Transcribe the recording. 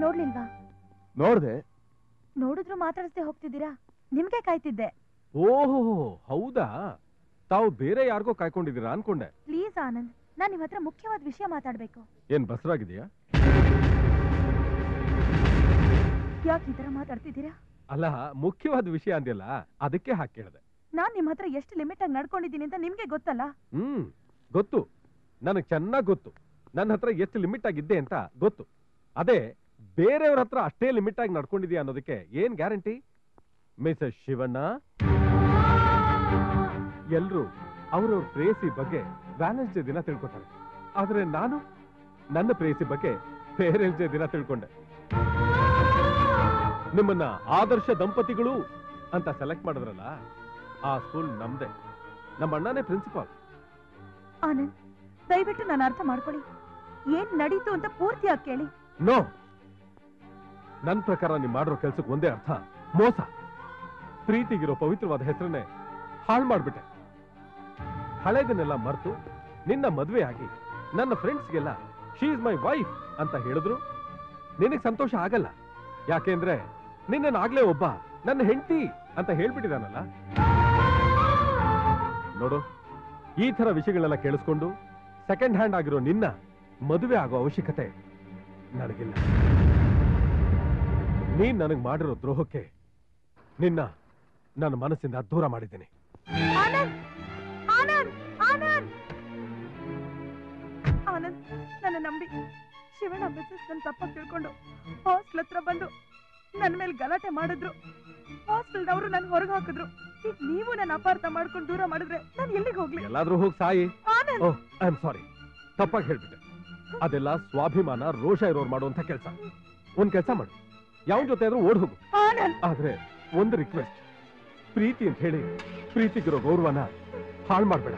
ನೋಡ್ಲಿಲ್ವಾ? ನೋಡ್ದೆ. ನೋಡಿದ್ರು ಮಾತಾಡಿಸ್ದೆ ಹೋಗ್ತಿದ್ದೀರಾ? ನಿಮ್ಗೆ ಕಾಯ್ತಿದ್ದೆ. ಓಹೋ, ಹೌದಾ? ತಾವು ಬೇರೆ ಯಾರಿಗೋ ಕಾಯ್ಕೊಂಡಿದ್ದೀರಾ ಅನ್ಕೊಂಡೆ. ಪ್ಲೀಸ್ ಆನಂದ್, ನಾನು ನಿಮ್ಮ ಹತ್ರ ಮುಖ್ಯವಾದ ವಿಷಯ ಮಾತಾಡ್ಬೇಕು. ಏನ್ ಬಸರಾಗಿದೆಯಾ? ಯಾಕೆ ಈ ತರ ಮಾತಾಡ್ತಿದ್ದೀರಾ? ಅಲ್ಲ, ಮುಖ್ಯವಾದ ವಿಷಯ ಅಂದಿಲ್ಲ, ಅದಕ್ಕೆ ಹಾಕಿ ಕೇಳಿದೆ. ನಾನ್ ನಿಮ್ಮ ಹತ್ರ ಎಷ್ಟು ಲಿಮಿಟ್ ಆಗಿ ನಡ್ಕೊಂಡಿದ್ದೀನಿ ಅಂತ ನಿಮ್ಗೆ ಗೊತ್ತಲ್ಲ? ಗೊತ್ತು, ನನಗೆ ಚೆನ್ನಾಗಿ ಗೊತ್ತು. ನನ್ನ ಹತ್ರ ಎಷ್ಟು ಲಿಮಿಟ್ ಆಗಿದ್ದೆ ಅಂತ ಗೊತ್ತು. ಅದೇ ಬೇರೆಯವ್ರ ಹತ್ರ ಅಷ್ಟೇ ಲಿಮಿಟ್ ಆಗಿ ನಡ್ಕೊಂಡಿದ್ಯಾ ಅನ್ನೋದಕ್ಕೆ ಏನ್ ಗ್ಯಾರಂಟಿ? ಮಿಸಸ್ ಶಿವಣ್ಣ, ಎಲ್ರು ಅವ್ರವ್ರ ಪ್ರೇಯಸಿ ಬಗ್ಗೆ ವ್ಯಾಲೆಂಟೈನ್ಸ್ ಡೇ ದಿನ ತಿಳ್ಕೊತಾರೆ. ಆದ್ರೆ ನಾನು ನನ್ನ ಪ್ರೇಯಸಿ ಬಗ್ಗೆ ಪೇರೆಂಟ್ಸ್ ಡೇ ದಿನ ತಿಳ್ಕೊಂಡೆ. ನಿಮ್ಮನ್ನ ಆದರ್ಶ ದಂಪತಿಗಳು ಅಂತ ಸೆಲೆಕ್ಟ್ ಮಾಡಿದ್ರಲ್ಲ, ಆ ಸ್ಕೂಲ್ ನಮ್ದೆ. ನಮ್ಮ ಅಣ್ಣನೇ ಪ್ರಿನ್ಸಿಪಾಲ್. ಆನಂದ್, ದಯವಿಟ್ಟು ನಾನು ಅರ್ಥ ಮಾಡ್ಕೊಳ್ಳಿ. ಏನ್ ನಡೀತು ಅಂತ ಪೂರ್ತಿಯಾಗಿ ಕೇಳಿ. ನೋ, ನನ್ನ ಪ್ರಕಾರ ನೀವು ಮಾಡಿರೋ ಕೆಲ್ಸಕ್ಕೆ ಒಂದೇ ಅರ್ಥ, ಮೋಸ. ಪ್ರೀತಿಗಿರೋ ಪವಿತ್ರವಾದ ಹೆಸರನ್ನೇ ಹಾಳು ಮಾಡ್ಬಿಟ್ಟೆ. ಹಳೆದನ್ನೆಲ್ಲ ಮರೆತು ನಿನ್ನ ಮದುವೆ ಆಗಿ ನನ್ನ ಫ್ರೆಂಡ್ಸ್ಗೆಲ್ಲ ಶಿ ಇಸ್ ಮೈ ವೈಫ್ ಅಂತ ಹೇಳಿದ್ರು ನಿನಗೆ ಸಂತೋಷ ಆಗಲ್ಲ. ಯಾಕೆಂದ್ರೆ ನಿನ್ನನ್ನಾಗ್ಲೇ ಒಬ್ಬ ನನ್ನ ಹೆಂಡತಿ ಅಂತ ಹೇಳ್ಬಿಟ್ಟಿದಾನಲ್ಲ. ನೋಡು, ಈ ತರ ವಿಷಯಗಳೆಲ್ಲ ಕೇಳಿಸ್ಕೊಂಡು ಸೆಕೆಂಡ್ ಹ್ಯಾಂಡ್ ಆಗಿರೋ ನಿನ್ನ ಮದುವೆ ಆಗೋ ಅವಶ್ಯಕತೆ ನನಗಿಲ್ಲ. ನೀನ್ ನನಗೆ ಮಾಡಿರೋ ದ್ರೋಹಕ್ಕೆ ನಿನ್ನ ನನ್ನ ಮನಸ್ಸಿಂದ ದೂರ ಮಾಡಿದ್ದೀನಿ. ಆನಂದ್, ಆನಂದ್, ಆನಂದ್, ಆನಂದ್, ನನ್ನ ನಂಬಿ. ಶಿವಣ್ಣ ಮಿಸಸ್ ನನ್ನ ತಪ್ಪಾಗಿ ತಿಳ್ಕೊಂಡು ಹಾಸ್ಟೆಲ್ ಹತ್ರ ಬಂದು ನನ್ನ ಮೇಲೆ ಗಲಾಟೆ ಮಾಡಿದ್ರು. ಹಾಸ್ಟೆಲ್ದವರು ನನ್ನ ಹೊರಗೆ ಹಾಕಿದ್ರು. ಈಗ ನೀವು ನನ್ನ ಅಪಾರ್ಥ ಮಾಡ್ಕೊಂಡು ದೂರ ಮಾಡಿದ್ರೆ ನಾನು ಎಲ್ಲಿಗೆ ಹೋಗ್ಲಿ? ಎಲ್ಲಾದ್ರೂ ಹೋಗಿ ಸಾಯಿ. ಆನಂದ್, ಓಹ್, ಐ ಆಮ್ ಸಾರಿ, ತಪ್ಪಾಗಿ ಹೇಳ್ಬಿಟ್ಟೆ. ಅದೆಲ್ಲ ಸ್ವಾಭಿಮಾನ, ರೋಷ ಇರೋರು ಮಾಡುವಂತ ಕೆಲಸ. ಒಂದ್ ಕೆಲಸ ಮಾಡು, ಯಾವ ಜೊತೆ ಆದ್ರೂ ಓಡ್ ಹೋಗು. ಆದ್ರೆ ಒಂದು ರಿಕ್ವೆಸ್ಟ್, ಪ್ರೀತಿ ಅಂತ ಹೇಳಿ ಪ್ರೀತಿಗಿರೋ ಗೌರವನ ಹಾಳು ಮಾಡ್ಬೇಡ.